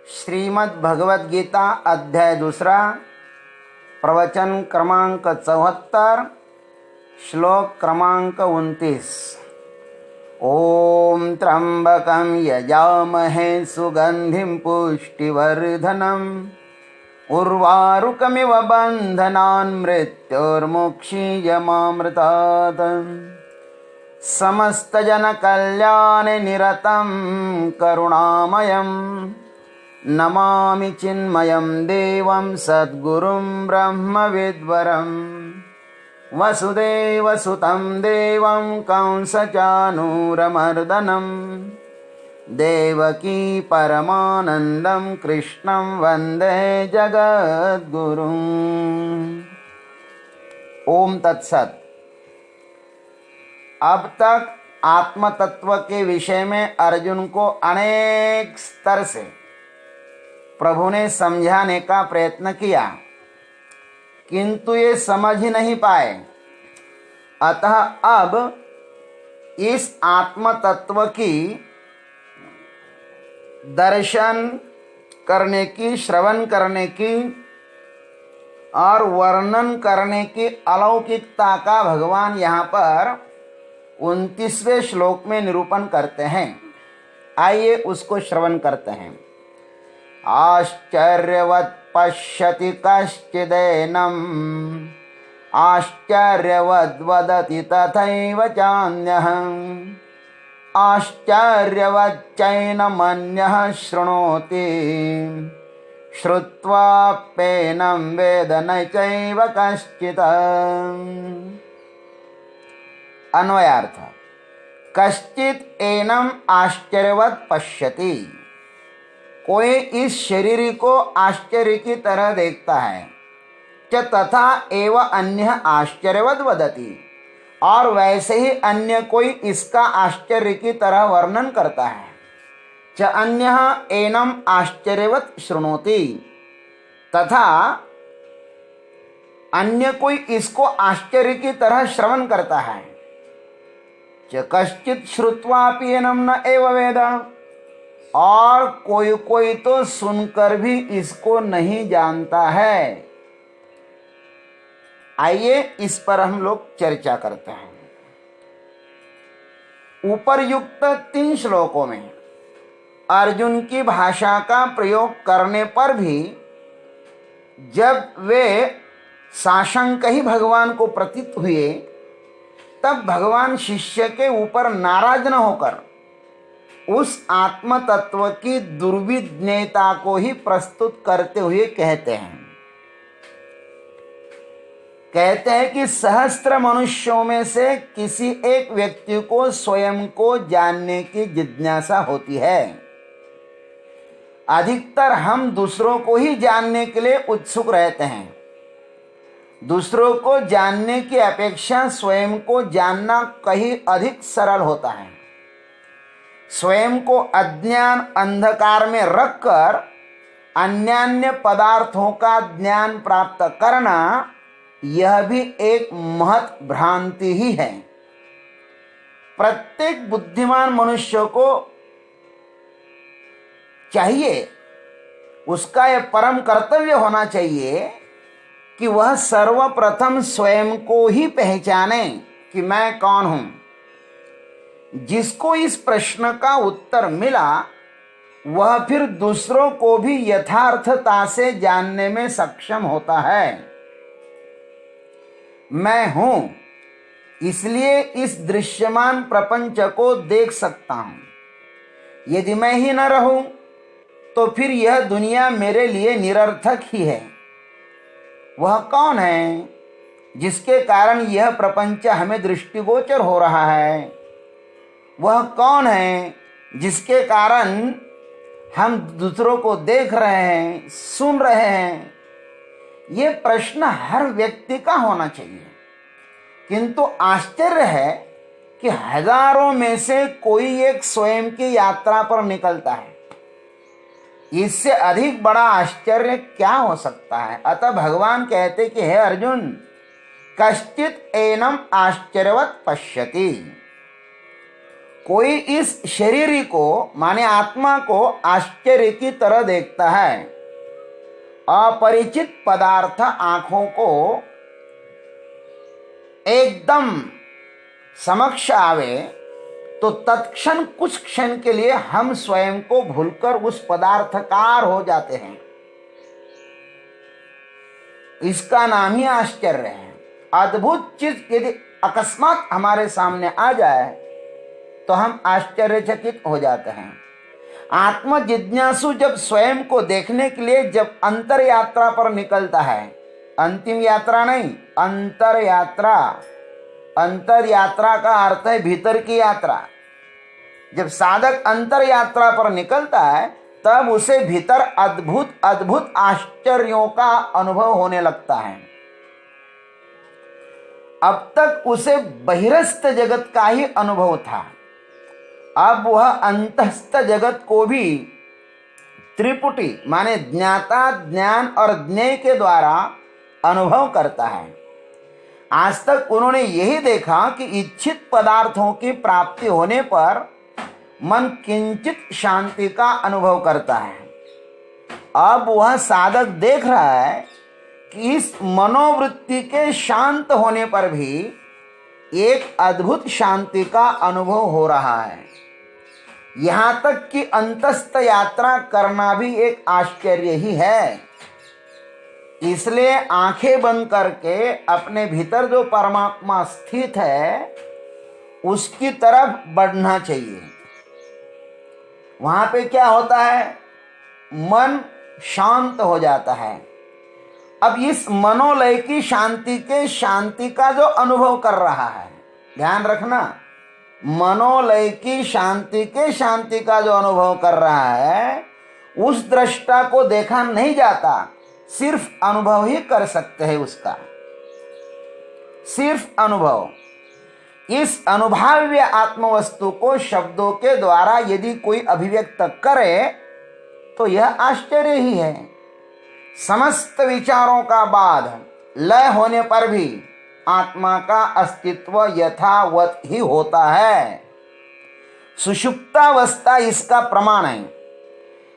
श्रीमद् भगवद गीता अध्याय 2 प्रवचन क्रमांक 74 श्लोक क्रमांक 29। ओम त्र्यंबकं यजामहे सुगंधिं पुष्टिवर्धनम् उर्वारुकमिव बन्धनान् मृत्योर्मुक्षीयमामृतात् समस्तजनकल्याणे निरतं करुणामयं नमामि चिन्मयं देवं सद्गुरुं ब्रह्मविद्वरम् वसुदेवसुतं देवं कंसचानूरमर्दनं देवकी परमानन्दं कृष्णं वन्दे जगद्गुरुम्। ओम तत्सत। अब तक आत्म तत्व के विषय में अर्जुन को अनेक स्तर से प्रभु ने समझाने का प्रयत्न किया, किंतु ये समझ ही नहीं पाए। अतः अब इस आत्म तत्व की दर्शन करने की, श्रवण करने की और वर्णन करने की अलौकिकता का भगवान यहाँ पर 29वें श्लोक में निरूपण करते हैं। आइए उसको श्रवण करते हैं। आश्चर्यवत् पश्यति कश्चिदेनम् आश्चर्यवद् वदति तथैव चान्यः आश्चर्यवच्चैनमन्यः शृणोति श्रुत्वाप्येनं वेद न चैव कश्चित्। अन्वयार्थ। कश्चित् एनम् आश्चर्यवत् पश्यति, कोई इस शरीर को आश्चर्य की तरह देखता है। च तथा एव अन्य आश्चर्यवद वदति, और वैसे ही अन्य कोई इसका आश्चर्य की तरह वर्णन करता है। च अन्य एनम आश्चर्यवत शृणोति, तथा अन्य कोई इसको आश्चर्य की तरह श्रवण करता है। च कश्चित् श्रुत्वापि एनम न एव वेद, और कोई कोई तो सुनकर भी इसको नहीं जानता है। आइए इस पर हम लोग चर्चा करते हैं। ऊपरयुक्त 3 श्लोकों में अर्जुन की भाषा का प्रयोग करने पर भी जब वे साशंक ही भगवान को प्रतीत हुए, तब भगवान शिष्य के ऊपर नाराज न होकर उस आत्म तत्व की दुर्विज्ञता को ही प्रस्तुत करते हुए कहते हैं कि सहस्त्र मनुष्यों में से किसी एक व्यक्ति को स्वयं को जानने की जिज्ञासा होती है। अधिकतर हम दूसरों को ही जानने के लिए उत्सुक रहते हैं। दूसरों को जानने की अपेक्षा स्वयं को जानना कहीं अधिक सरल होता है। स्वयं को अज्ञान अंधकार में रखकर अन्यान्य पदार्थों का ज्ञान प्राप्त करना, यह भी एक महत भ्रांति ही है। प्रत्येक बुद्धिमान मनुष्य को चाहिए, उसका यह परम कर्तव्य होना चाहिए कि वह सर्वप्रथम स्वयं को ही पहचाने कि मैं कौन हूं। जिसको इस प्रश्न का उत्तर मिला, वह फिर दूसरों को भी यथार्थता से जानने में सक्षम होता है। मैं हूं, इसलिए इस दृश्यमान प्रपंच को देख सकता हूं। यदि मैं ही न रहूं, तो फिर यह दुनिया मेरे लिए निरर्थक ही है। वह कौन है जिसके कारण यह प्रपंच हमें दृष्टिगोचर हो रहा है? वह कौन है जिसके कारण हम दूसरों को देख रहे हैं, सुन रहे हैं? ये प्रश्न हर व्यक्ति का होना चाहिए। किंतु आश्चर्य है कि हजारों में से कोई एक स्वयं की यात्रा पर निकलता है। इससे अधिक बड़ा आश्चर्य क्या हो सकता है? अतः भगवान कहते कि हे अर्जुन, कश्चित् एनम आश्चर्यवत् पश्यति, कोई इस शरीर को माने आत्मा को आश्चर्य की तरह देखता है, अपरिचित पदार्थ आंखों को एकदम समक्ष आवे तो तत्क्षण कुछ क्षण के लिए हम स्वयं को भूलकर उस पदार्थकार हो जाते हैं। इसका नाम ही आश्चर्य है। अद्भुत चीज यदि अकस्मात हमारे सामने आ जाए तो हम आश्चर्यचकित हो जाते हैं। आत्म जिज्ञासु जब स्वयं को देखने के लिए जब अंतर यात्रा पर निकलता है, अंतिम यात्रा नहीं, अंतर यात्रा, अंतर यात्रा का अर्थ है भीतर की यात्रा। जब साधक अंतर यात्रा पर निकलता है तब उसे भीतर अद्भुत अद्भुत आश्चर्यों का अनुभव होने लगता है। अब तक उसे बहिरस्थ जगत का ही अनुभव था, अब वह अंतस्थ जगत को भी त्रिपुटी माने ज्ञाता, ज्ञान और ज्ञेय के द्वारा अनुभव करता है। आज तक उन्होंने यही देखा कि इच्छित पदार्थों की प्राप्ति होने पर मन किंचित शांति का अनुभव करता है। अब वह साधक देख रहा है कि इस मनोवृत्ति के शांत होने पर भी एक अद्भुत शांति का अनुभव हो रहा है। यहाँ तक कि अंतस्थ यात्रा करना भी एक आश्चर्य ही है। इसलिए आंखें बंद करके अपने भीतर जो परमात्मा स्थित है उसकी तरफ बढ़ना चाहिए। वहां पे क्या होता है, मन शांत हो जाता है। अब इस मनोलय की शांति का जो अनुभव कर रहा है, ध्यान रखना, मनोलय की शांति का जो अनुभव कर रहा है उस दृष्टा को देखा नहीं जाता, सिर्फ अनुभव ही कर सकते हैं उसका, सिर्फ अनुभव। इस अनुभव्य आत्मवस्तु को शब्दों के द्वारा यदि कोई अभिव्यक्त करे तो यह आश्चर्य ही है। समस्त विचारों का बाद लय होने पर भी आत्मा का अस्तित्व यथावत ही होता है। सुषुप्तावस्था इसका प्रमाण है।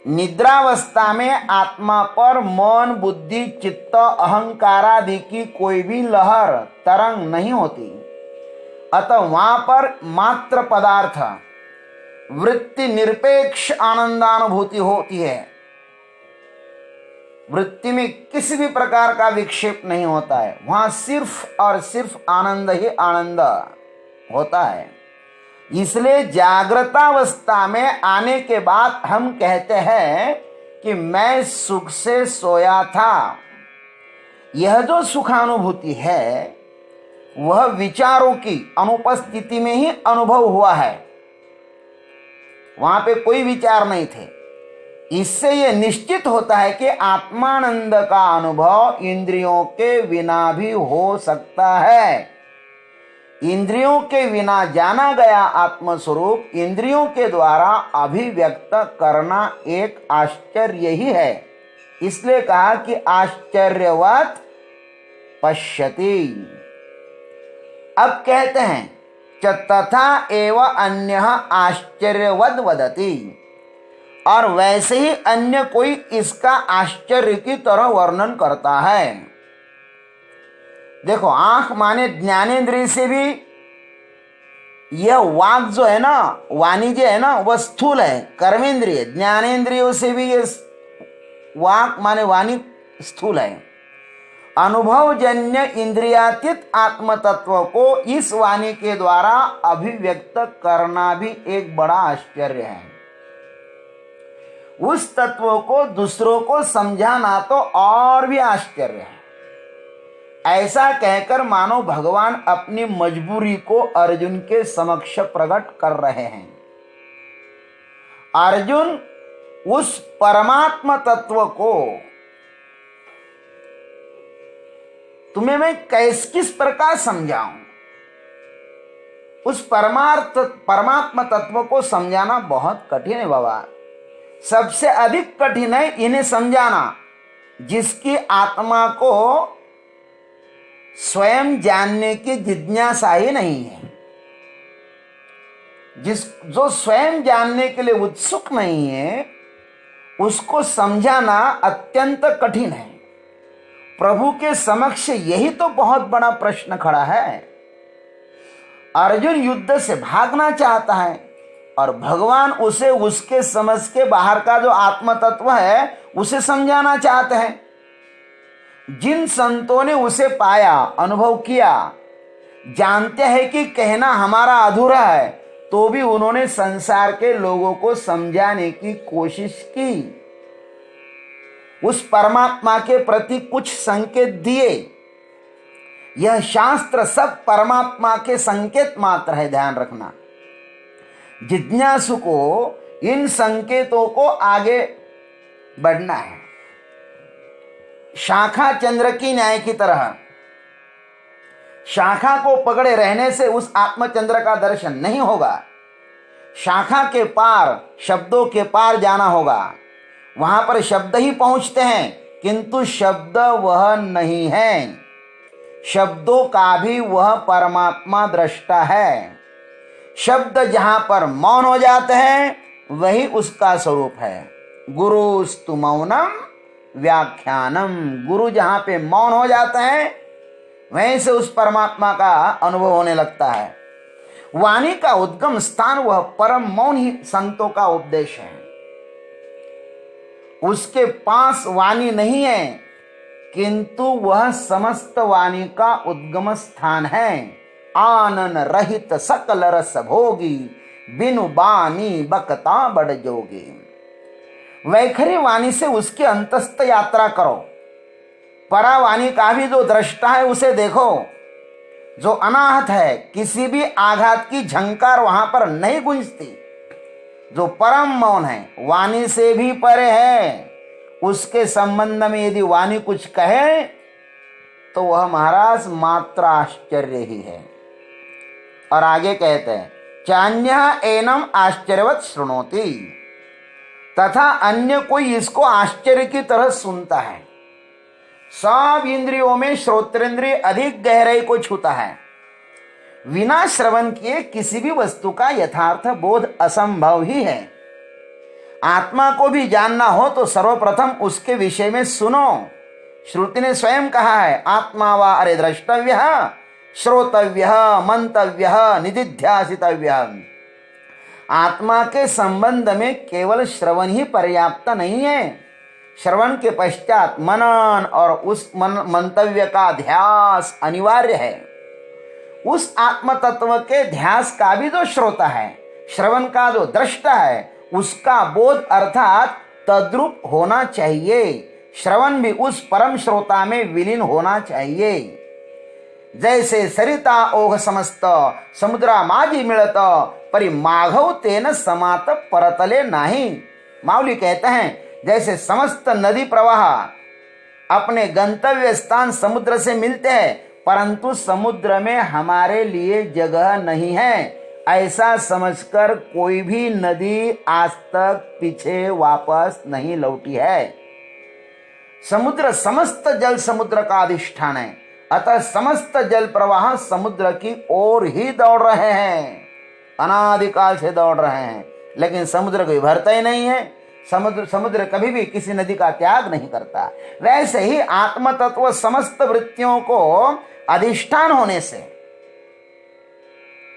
निद्रावस्था में आत्मा पर मन, बुद्धि, चित्त, अहंकार आदि की कोई भी लहर तरंग नहीं होती, अतः वहां पर मात्र पदार्थ वृत्ति निरपेक्ष आनंदानुभूति होती है। वृत्ति में किसी भी प्रकार का विक्षेप नहीं होता है, वहां सिर्फ और सिर्फ आनंद ही आनंद होता है। इसलिए जागृतावस्था में आने के बाद हम कहते हैं कि मैं सुख से सोया था। यह जो सुखानुभूति है वह विचारों की अनुपस्थिति में ही अनुभव हुआ है, वहां पे कोई विचार नहीं थे। इससे यह निश्चित होता है कि आत्मानंद का अनुभव इंद्रियों के बिना भी हो सकता है। इंद्रियों के बिना जाना गया आत्मस्वरूप इंद्रियों के द्वारा अभिव्यक्त करना एक आश्चर्य ही है। इसलिए कहा कि आश्चर्यवत पश्यति। अब कहते हैं च तथा एव अन्यः आश्चर्यवद वदति, और वैसे ही अन्य कोई इसका आश्चर्य की तरह वर्णन करता है। देखो, आंख माने ज्ञानेंद्रिय से भी यह वाक जो है ना, वाणी जो है ना, वह स्थूल है, कर्मेंद्रिय। ज्ञानेंद्रियों से भी ये वाक माने वाणी स्थूल है। अनुभवजन्य इंद्रियातीत आत्म तत्व को इस वाणी के द्वारा अभिव्यक्त करना भी एक बड़ा आश्चर्य है। उस तत्व को दूसरों को समझाना तो और भी आश्चर्य है। ऐसा कहकर मानो भगवान अपनी मजबूरी को अर्जुन के समक्ष प्रकट कर रहे हैं। अर्जुन, उस परमात्मा तत्व को तुम्हें मैं किस प्रकार समझाऊं? उस परमात्मा तत्व को समझाना बहुत कठिन है बाबा। सबसे अधिक कठिन है इन्हें समझाना जिसकी आत्मा को स्वयं जानने की जिज्ञासा ही नहीं है। जो स्वयं जानने के लिए उत्सुक नहीं है उसको समझाना अत्यंत कठिन है। प्रभु के समक्ष यही तो बहुत बड़ा प्रश्न खड़ा है। अर्जुन युद्ध से भागना चाहता है और भगवान उसे उसके समझ के बाहर का जो आत्म तत्व है उसे समझाना चाहते हैं। जिन संतों ने उसे पाया, अनुभव किया, जानते हैं कि कहना हमारा अधूरा है, तो भी उन्होंने संसार के लोगों को समझाने की कोशिश की, उस परमात्मा के प्रति कुछ संकेत दिए। यह शास्त्र सब परमात्मा के संकेत मात्र है, ध्यान रखना। जिज्ञासु को इन संकेतों को आगे बढ़ना है। शाखा चंद्र की न्याय की तरह शाखा को पकड़े रहने से उस आत्मचंद्र का दर्शन नहीं होगा। शाखा के पार, शब्दों के पार जाना होगा। वहां पर शब्द ही पहुंचते हैं, किंतु शब्द वह नहीं है। शब्दों का भी वह परमात्मा दृष्टा है। शब्द जहां पर मौन हो जाते हैं वही उसका स्वरूप है। गुरुस्तु मौनम व्याख्यानम। गुरु जहां पे मौन हो जाते हैं वहीं से उस परमात्मा का अनुभव होने लगता है। वाणी का उद्गम स्थान वह परम मौन ही संतों का उपदेश है। उसके पास वाणी नहीं है, किंतु वह समस्त वाणी का उद्गम स्थान है। आनन रहित सकल रस भोगी, बिनु बानी बकता बड़ जोगी। वैखरी वाणी से उसकी अंतस्थ यात्रा करो। परावाणी का भी जो दृष्टा है उसे देखो, जो अनाहत है, किसी भी आघात की झंकार वहां पर नहीं गूंजती। जो परम मौन है, वाणी से भी परे है, उसके संबंध में यदि वाणी कुछ कहे तो वह महाराज मात्र आश्चर्य ही है। और आगे कहते हैं, चान्यः एनम आश्चर्यवत् शृणोति। तथा अन्य कोई इसको आश्चर्य की तरह सुनता है। सब इंद्रियों में श्रोत्रेंद्रिय अधिक गहराई को छूता है। बिना श्रवण किए किसी भी वस्तु का यथार्थ बोध असंभव ही है। आत्मा को भी जानना हो तो सर्वप्रथम उसके विषय में सुनो। श्रुति ने स्वयं कहा है, आत्मा वा अरे द्रष्टव्य, श्रोतव्य, मंतव्य, निदिध्यासितव्य। आत्मा के संबंध में केवल श्रवण ही पर्याप्त नहीं है। श्रवण के पश्चात मनन और उस मंतव्य का ध्यास अनिवार्य है। उस आत्म तत्व के ध्यास का भी जो श्रोता है, श्रवण का जो दृष्टा है, उसका बोध अर्थात तद्रूप होना चाहिए। श्रवण भी उस परम श्रोता में विलीन होना चाहिए। जैसे सरिता ओघ समस्त समुद्रा माझी मिळत, परि माघव तेन समात परतले नाही। माऊली कहते हैं, जैसे समस्त नदी प्रवाह अपने गंतव्य स्थान समुद्र से मिलते हैं, परंतु समुद्र में हमारे लिए जगह नहीं है, ऐसा समझकर कोई भी नदी आज तक पीछे वापस नहीं लौटी है। समुद्र समस्त जल समुद्र का अधिष्ठान है, अतः समस्त जल प्रवाह समुद्र की ओर ही दौड़ रहे हैं, अनादिकाल से दौड़ रहे हैं। लेकिन समुद्र कोई भरता ही नहीं है। समुद्र कभी भी किसी नदी का त्याग नहीं करता। वैसे ही आत्म तत्व समस्त वृत्तियों को अधिष्ठान होने से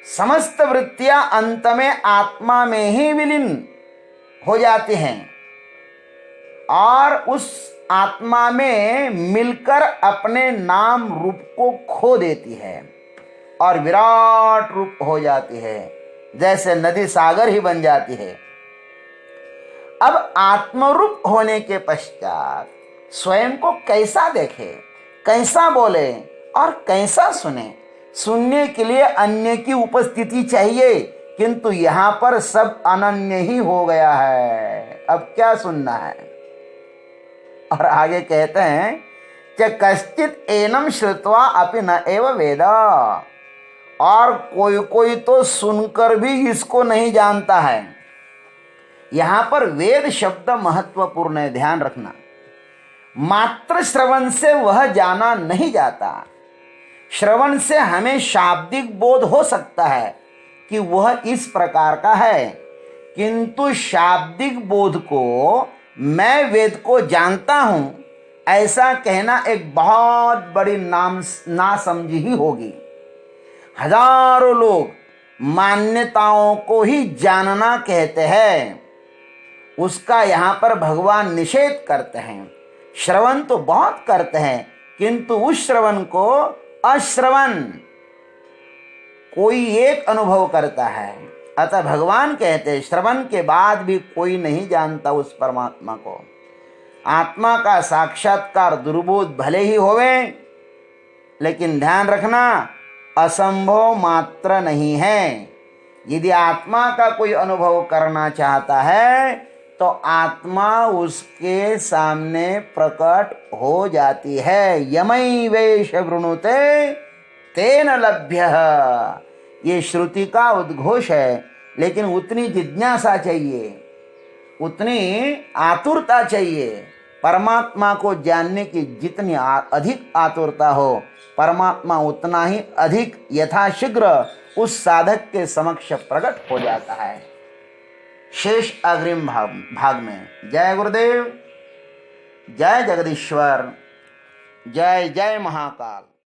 समस्त वृत्तियां अंत में आत्मा में ही विलीन हो जाती हैं और उस आत्मा में मिलकर अपने नाम रूप को खो देती है और विराट रूप हो जाती है, जैसे नदी सागर ही बन जाती है। अब आत्मरूप होने के पश्चात स्वयं को कैसा देखे, कैसा बोले और कैसा सुने? सुनने के लिए अन्य की उपस्थिति चाहिए, किंतु यहां पर सब अनन्य ही हो गया है। अब क्या सुनना है? और आगे कहते हैं, च कश्चित एनम श्रुत्वा अपि न एव वेद। और कोई कोई तो सुनकर भी इसको नहीं जानता है। यहां पर वेद शब्द महत्वपूर्ण है, ध्यान रखना। मात्र श्रवण से वह जाना नहीं जाता। श्रवण से हमें शाब्दिक बोध हो सकता है, कि वह इस प्रकार का है, किंतु शाब्दिक बोध को मैं वेद को जानता हूं, ऐसा कहना एक बहुत बड़ी नासमझी ही होगी। हजारों लोग मान्यताओं को ही जानना कहते हैं, उसका यहाँ पर भगवान निषेध करते हैं। श्रवण तो बहुत करते हैं, किंतु उस श्रवण को अश्रवण कोई एक अनुभव करता है। अतः भगवान कहते हैं श्रवण के बाद भी कोई नहीं जानता उस परमात्मा को। आत्मा का साक्षात्कार दुर्बोध भले ही होवे, लेकिन ध्यान रखना असंभव मात्र नहीं है। यदि आत्मा का कोई अनुभव करना चाहता है तो आत्मा उसके सामने प्रकट हो जाती है। यमैवेश वृणुते तेन लभ्यः, ये श्रुति का उद्घोष है, लेकिन उतनी जिज्ञासा चाहिए, उतनी आतुरता चाहिए। परमात्मा को जानने की जितनी अधिक आतुरता हो, परमात्मा उतना ही अधिक यथाशीघ्र उस साधक के समक्ष प्रकट हो जाता है। शेष अग्रिम भाग में। जय गुरुदेव, जय जगदीश्वर, जय जय महाकाल।